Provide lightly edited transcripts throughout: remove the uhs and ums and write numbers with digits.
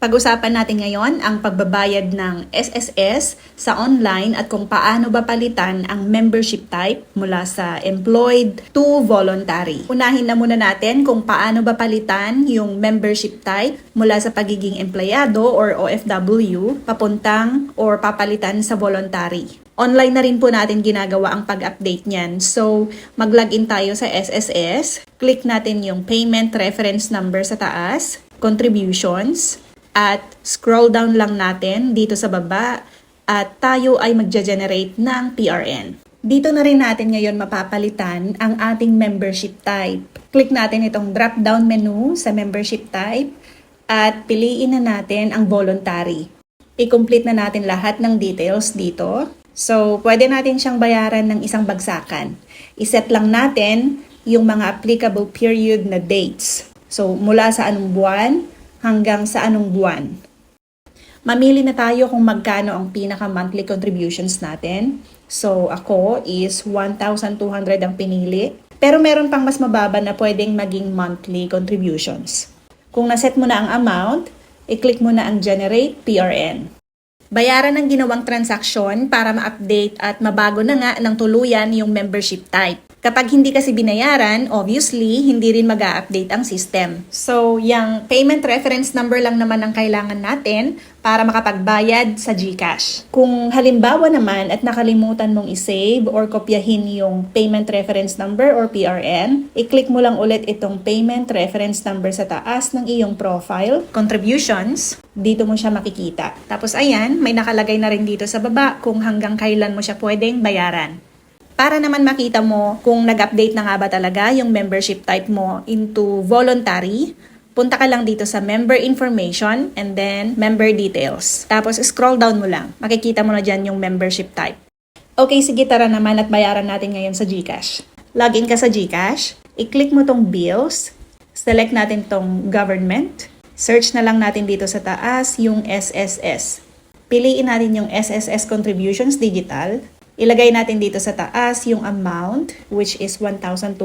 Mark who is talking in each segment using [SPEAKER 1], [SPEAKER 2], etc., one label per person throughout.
[SPEAKER 1] Pag-usapan natin ngayon ang pagbabayad ng SSS sa online at kung paano ba palitan ang membership type mula sa employed to voluntary. Unahin na muna natin kung paano ba palitan yung membership type mula sa pagiging empleyado or OFW papuntang or papalitan sa voluntary. Online na rin po natin ginagawa ang pag-update niyan. So, mag-login tayo sa SSS. Click natin yung payment reference number sa taas, contributions, at scroll down lang natin dito sa baba at tayo ay magja-generate ng PRN. Dito na rin natin ngayon mapapalitan ang ating membership type. Click natin itong drop-down menu sa membership type at piliin na natin ang voluntary. I-complete na natin lahat ng details dito. So, pwede natin siyang bayaran ng isang bagsakan. I-set lang natin yung mga applicable period na dates. So, mula sa anong buwan hanggang sa anong buwan. Mamili na tayo kung magkano ang pinaka-monthly contributions natin. So, ako is 1,200 ang pinili. Pero meron pang mas mababa na pwedeng maging monthly contributions. Kung naset mo na ang amount, i-click mo na ang Generate PRN. Bayaran ang ginawang transaksyon para ma-update at mabago na nga ng tuluyan yung membership type. Kapag hindi kasi binayaran, obviously, hindi rin mag-a-update ang system. So, yung payment reference number lang naman ang kailangan natin para makapagbayad sa GCash. Kung halimbawa naman at nakalimutan mong i-save or kopyahin yung payment reference number or PRN, i-click mo lang ulit itong payment reference number sa taas ng iyong profile, contributions, dito mo siya makikita. Tapos ayan, may nakalagay na rin dito sa baba kung hanggang kailan mo siya pwedeng bayaran. Para naman makita mo kung nag-update na nga ba talaga yung membership type mo into voluntary, punta ka lang dito sa member information and then member details. Tapos scroll down mo lang. Makikita mo na dyan yung membership type. Okay, sige tara naman at bayaran natin ngayon sa GCash. Login ka sa GCash, i-click mo tong bills, select natin tong government, search na lang natin dito sa taas yung SSS. Piliin natin yung SSS Contributions Digital. Ilagay natin dito sa taas yung amount, which is 1,200,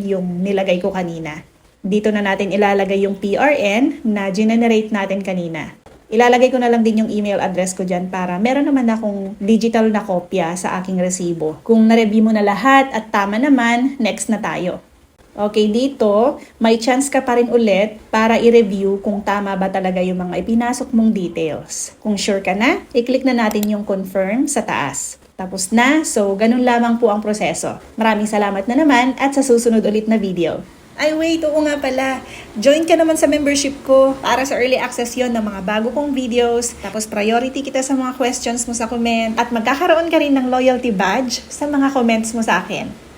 [SPEAKER 1] yung nilagay ko kanina. Dito na natin ilalagay yung PRN na generate natin kanina. Ilalagay ko na lang din yung email address ko dyan para meron naman akong digital na kopya sa aking resibo. Kung na-review mo na lahat at tama naman, next na tayo. Okay, dito, may chance ka pa rin ulit para i-review kung tama ba talaga yung mga ipinasok mong details. Kung sure ka na, i-click na natin yung confirm sa taas. Tapos na, so ganun lamang po ang proseso. Maraming salamat na naman at sa susunod ulit na video. Ay wait, oo nga pala. Join ka naman sa membership ko para sa early access yon ng mga bago kong videos. Tapos priority kita sa mga questions mo sa comment at magkakaroon ka rin ng loyalty badge sa mga comments mo sa akin.